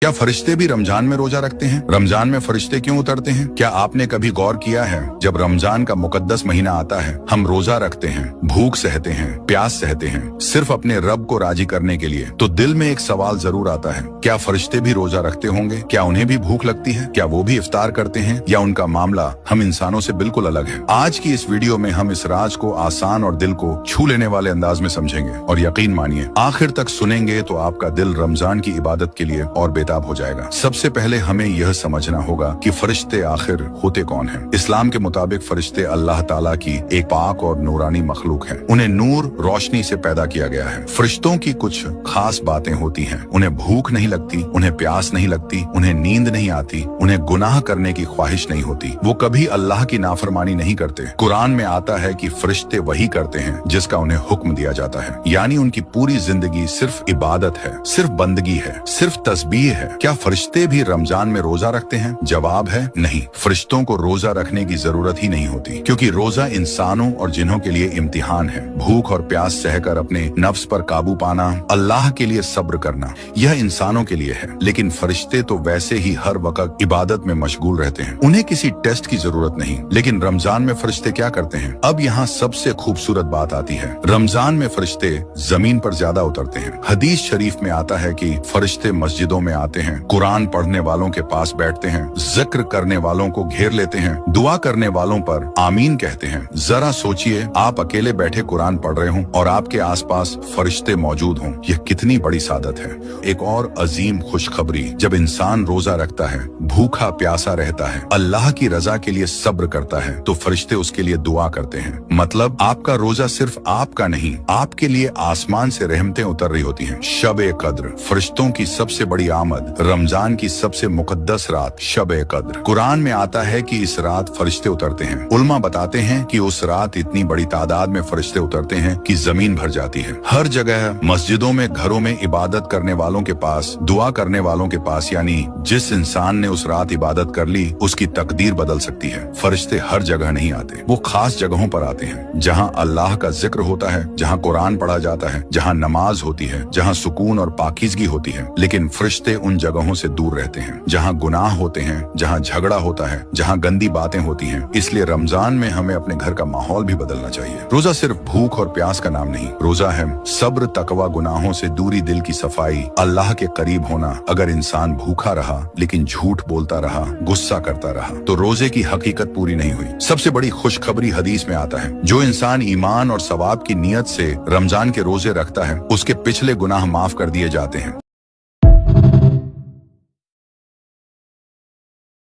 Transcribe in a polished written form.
क्या फरिश्ते भी रमजान में रोजा रखते हैं? रमजान में फरिश्ते क्यों उतरते हैं? क्या आपने कभी गौर किया है, जब रमजान का मुकद्दस महीना आता है, हम रोजा रखते हैं, भूख सहते हैं, प्यास सहते हैं, सिर्फ अपने रब को राजी करने के लिए, तो दिल में एक सवाल जरूर आता है, क्या फरिश्ते भी रोजा रखते होंगे? क्या उन्हें भी भूख लगती है? क्या वो भी इफ्तार करते हैं? या उनका मामला हम इंसानों से बिल्कुल अलग है? आज की इस वीडियो में हम इस राज को आसान और दिल को छू लेने वाले अंदाज में समझेंगे, और यकीन मानिए आखिर तक सुनेंगे तो आपका दिल रमजान की इबादत के लिए और बेताब हो जाएगा। सबसे पहले हमें यह समझना होगा कि फरिश्ते आखिर होते कौन हैं। इस्लाम के मुताबिक फरिश्ते अल्लाह ताला की एक पाक और नूरानी मखलूक है। उन्हें नूर रोशनी से पैदा किया गया है। फरिश्तों की कुछ खास बातें होती हैं। उन्हें भूख नहीं लगती, उन्हें प्यास नहीं लगती, उन्हें नींद नहीं आती, उन्हें गुनाह करने की ख्वाहिश नहीं होती, वो कभी अल्लाह की नाफरमानी नहीं करते। कुरान में आता है कि फरिश्ते वही करते हैं जिसका उन्हें हुक्म दिया जाता है, यानी उनकी पूरी जिंदगी सिर्फ इबादत है, सिर्फ बंदगी है, सिर्फ तस्बीह है। क्या फरिश्ते भी रमजान में रोजा रखते हैं? जवाब है नहीं। फरिश्तों को रोजा रखने की जरूरत ही नहीं होती, क्योंकि रोजा इंसानों और जिन्हों के लिए इम्तिहान है। भूख और प्यास सहकर अपने नफ्स पर काबू पाना, अल्लाह के लिए सब्र करना, यह इंसानों के लिए है। लेकिन फरिश्ते तो वैसे ही हर वक्त इबादत में मशगूल रहते हैं, उन्हें किसी टेस्ट की जरूरत नहीं। लेकिन रमजान में फरिश्ते क्या करते हैं? अब यहाँ सबसे खूबसूरत बात आती है। रमजान में फरिश्ते जमीन पर ज्यादा उतरते हैं। हदीस शरीफ में आता है कि फरिश्ते मस्जिदों में आते हैं, कुरान पढ़ने वालों के पास बैठते हैं, जिक्र करने वालों को घेर लेते हैं, दुआ करने वालों पर आमीन कहते हैं। जरा सोचिए, आप अकेले बैठे कुरान पढ़ रहे हों और आपके आसपास फरिश्ते मौजूद हों, यह कितनी बड़ी सादत है। एक और अजीम खुशखबरी, जब इंसान रोजा रखता है, भूखा प्यासा रहता है, अल्लाह की रजा के लिए सब्र करता है, तो फरिश्ते उसके लिए दुआ करते हैं। मतलब आपका रोजा सिर्फ आपका नहीं, आपके लिए आसमान से रहमतें उतर रही होती हैं। शब-ए कद्र, फरिश्तों की सबसे बड़ी आमद, रमजान की सबसे मुकद्दस रात शब-ए कद्र। कुरान में आता है कि इस रात फरिश्ते उतरते हैं। उलमा बताते हैं कि उस रात इतनी बड़ी तादाद में फरिश्ते उतरते हैं कि जमीन भर जाती है। हर जगह, मस्जिदों में, घरों में, इबादत करने वालों के पास, दुआ करने वालों के पास, यानी जिस इंसान ने उस रात इबादत कर ली, उसकी तकदीर बदल सकती है। फरिश्ते हर जगह नहीं आते, वो खास जगहों पर आते हैं, जहाँ अल्लाह का जिक्र होता है, जहाँ कुरान पढ़ा जाता है, जहाँ नमाज होती है, जहाँ सुकून और पाकीज़गी होती है। लेकिन फरिश्ते उन जगहों से दूर रहते हैं जहाँ गुनाह होते हैं, जहाँ झगड़ा होता है, जहाँ गंदी बातें होती हैं। इसलिए रमजान में हमें अपने घर का माहौल भी बदलना चाहिए। रोजा सिर्फ भूख और प्यास का नाम नहीं, रोजा है सब्र, तकवा, गुनाहों से दूरी, दिल की सफाई, अल्लाह के करीब होना। अगर इंसान भूखा रहा लेकिन झूठ बोलता रहा, गुस्सा करता रहा, तो रोजे की हकीकत पूरी नहीं हुई। सबसे बड़ी खुशखबरी हदीस में आता है, जो इंसान ईमान और सवाब की नीयत से रमजान के रोजे रखता है, उसके पिछले गुनाह माफ कर दिए जाते हैं।